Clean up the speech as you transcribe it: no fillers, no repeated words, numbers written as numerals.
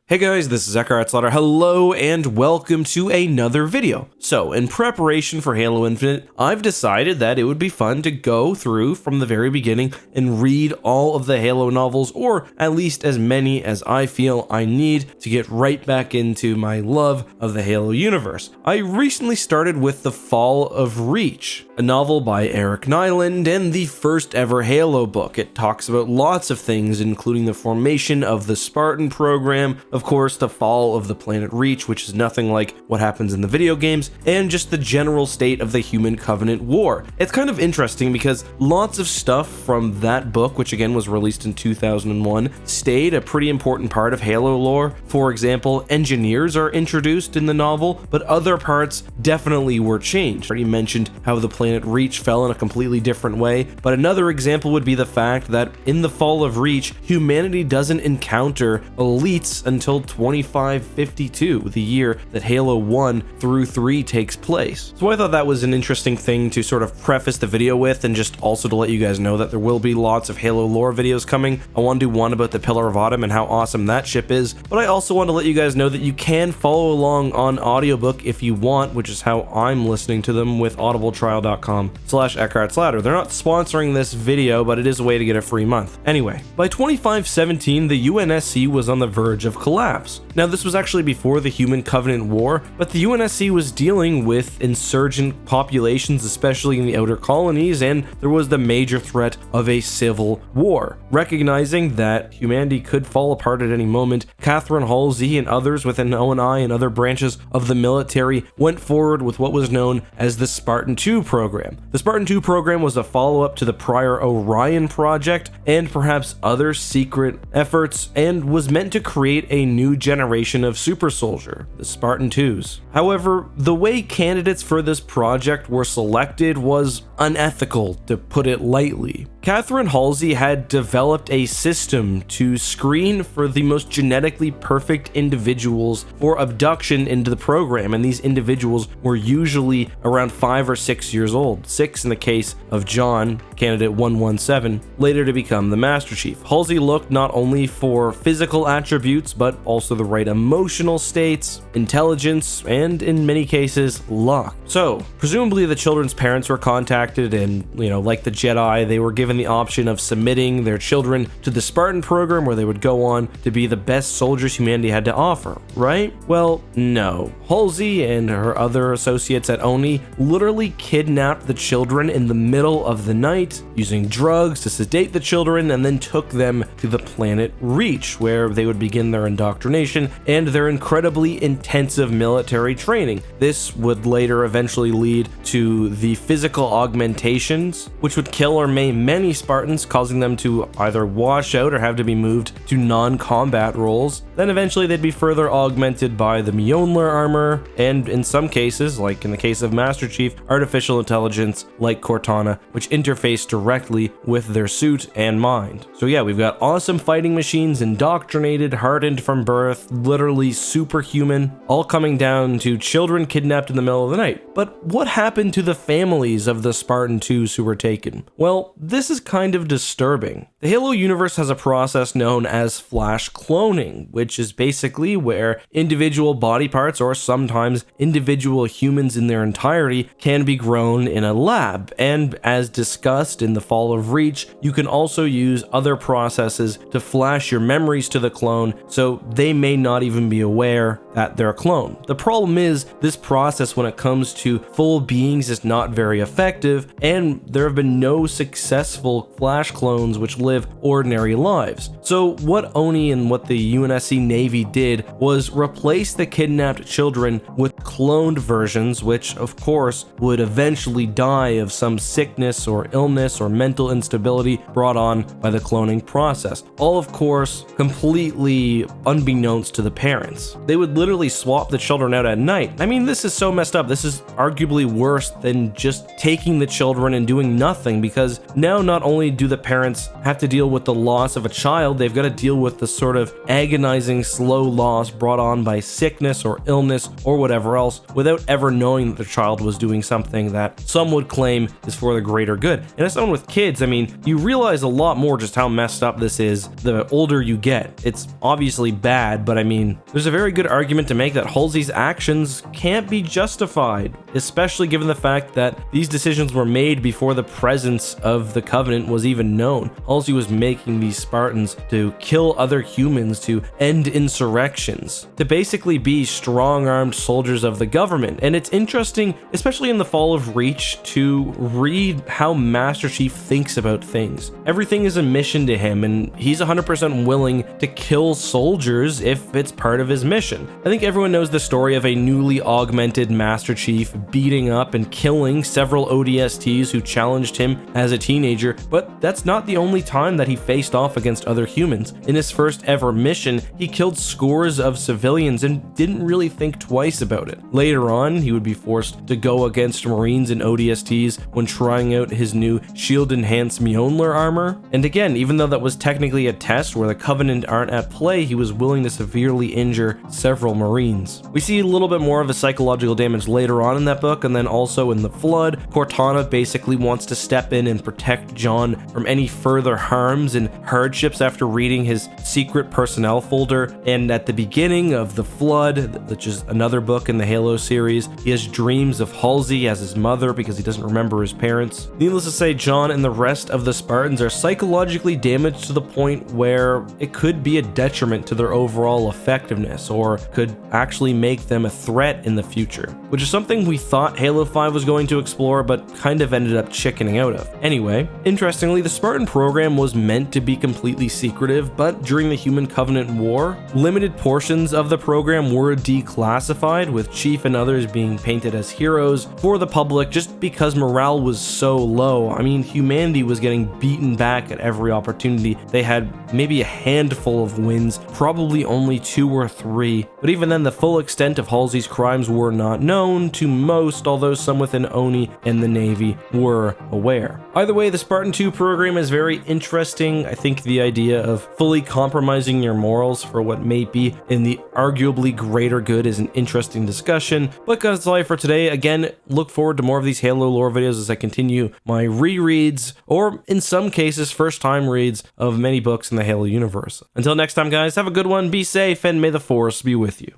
Hey guys, this is EckhartsLadder. Hello and welcome to another video. So, in preparation for Halo Infinite, I've decided that it would be fun to go through from the very beginning and read all of the Halo novels, or at least as many as I feel I need to get right back into my love of the Halo universe. I recently started with The Fall of Reach, a novel by Eric Nyland and the first ever Halo book. It talks about lots of things, including the formation of the Spartan program, of course, the fall of the planet Reach, which is nothing like what happens in the video games, and just the general state of the Human Covenant War. It's kind of interesting because lots of stuff from that book, which again was released in 2001, stayed a pretty important part of Halo lore. For example, engineers are introduced in the novel, but other parts definitely were changed. I already mentioned how the planet Reach fell in a completely different way, but another example would be the fact that in the Fall of Reach, humanity doesn't encounter elites until 2552, the year that Halo 1 through 3 takes place. So I thought that was an interesting thing to sort of preface the video with, and just also to let you guys know that there will be lots of Halo lore videos coming. I want to do one about the Pillar of Autumn and how awesome that ship is, but I also want to let you guys know that you can follow along on audiobook if you want, which is how I'm listening to them with audibletrial.com/EckhartsLadder. They're not sponsoring this video, but it is a way to get a free month. Anyway, by 2517, the UNSC was on the verge of collapse. Now, this was actually before the Human Covenant War, but the UNSC was dealing with insurgent populations, especially in the outer colonies, and there was the major threat of a civil war. Recognizing that humanity could fall apart at any moment, Catherine Halsey and others within ONI and other branches of the military went forward with what was known as the Spartan-II program. The Spartan-II program was a follow-up to the prior Orion project and perhaps other secret efforts, and was meant to create a new generation of super soldier, the Spartan-IIs. However, the way candidates for this project were selected was unethical, to put it lightly. Catherine Halsey had developed a system to screen for the most genetically perfect individuals for abduction into the program, and these individuals were usually around 5 or 6 years old, 6 in the case of John, candidate 117, later to become the Master Chief. Halsey looked not only for physical attributes, but also the right emotional states, intelligence, and in many cases, luck. So, presumably the children's parents were contacted, and, like the Jedi, they were given the option of submitting their children to the Spartan program, where they would go on to be the best soldiers humanity had to offer, right? Well, no. Halsey and her other associates at ONI literally kidnapped the children in the middle of the night, using drugs to sedate the children, and then took them to the planet Reach, where they would begin their indoctrination and their incredibly intensive military training. This would later eventually lead to the physical augmentations, which would kill or maim many Spartans, causing them to either wash out or have to be moved to non-combat roles. Then eventually they'd be further augmented by the Mjolnir armor, and in some cases, like in the case of Master Chief, artificial intelligence like Cortana, which interface directly with their suit and mind. So yeah, we've got awesome fighting machines, indoctrinated, hardened from birth, literally superhuman, all coming down to children kidnapped in the middle of the night. But what happened to the families of the Spartan-IIs who were taken? Well, this is kind of disturbing. The Halo universe has a process known as flash cloning, which is basically where individual body parts, or sometimes individual humans in their entirety, can be grown in a lab. And as discussed in The Fall of Reach, you can also use other processes to flash your memories to the clone, so they may not even be aware that they're a clone. The problem is, this process when it comes to full beings is not very effective, and there have been no successful flash clones which live ordinary lives. So what ONI and what the UNSC Navy did was replace the kidnapped children with cloned versions, which of course would eventually die of some sickness or illness or mental instability brought on by the cloning process. All of course completely unbeknownst to the parents. They would literally swap the children out at night. I mean, this is so messed up. This is arguably worse than just taking the children and doing nothing, because now not only do the parents have to deal with the loss of a child, they've got to deal with the sort of agonizing slow loss brought on by sickness or illness or whatever else without ever knowing that the child was doing something that some would claim is for the greater good. And as someone with kids, I mean, you realize a lot more just how messed up this is the older you get. It's obviously bad, but I mean, there's a very good argument to make that Halsey's actions can't be justified, especially given the fact that these decisions were made before the presence of the Covenant was even known. Halsey was making these Spartans to kill other humans, to end insurrections, to basically be strong-armed soldiers of the government. And it's interesting, especially in the fall of Reach, to read how Master Chief thinks about things. Everything is a mission to him, and he's 100% willing to kill soldiers if it's part of his mission. I think everyone knows the story of a newly augmented Master Chief beating up and killing several ODSTs who challenged him as a teenager, but that's not the only time that he faced off against other humans. In his first ever mission, he killed scores of civilians and didn't really think twice about it. Later on, he would be forced to go against Marines and ODSTs when trying out his new shield-enhanced Mjolnir armor. And again, even though that was technically a test where the Covenant aren't at play, he was willing to severely injure several Marines. We see a little bit more of his psychological damage later on in that book, and then also in The Flood, Cortana basically wants to step in and protect John from any further harms and hardships after reading his secret personnel folder. And at the beginning of The Flood, which is another book in the Halo series, he has dreams of Halsey as his mother because he doesn't remember his parents. Needless to say, John and the rest of the Spartans are psychologically damaged to the point where it could be a detriment to their overall effectiveness, or could actually make them a threat in the future, which is something we thought Halo 5 was going to explore but kind of ended up chickening out of. Anyway, interestingly, the Spartan program was meant to be completely secretive, but during the Human Covenant War, limited portions of the program were declassified, with Chief and others being painted as heroes for the public just because morale was so low. I mean, humanity was getting beaten back at every opportunity. They had maybe a handful of wins, probably only 2 or 3, but even then the full extent of Halsey's crimes were not known to most, although some within ONI and the Navy were aware. Either way, the Spartan-II program is very interesting. I think the idea of fully compromising your morals for what may be in the arguably greater good is an interesting discussion, but that's all for today. Again, look forward to more of these Halo lore videos as I continue my rereads, or in some cases, first time reads of many books in the Halo universe. Until next time, guys, have a good one, be safe, and may the Force be with you.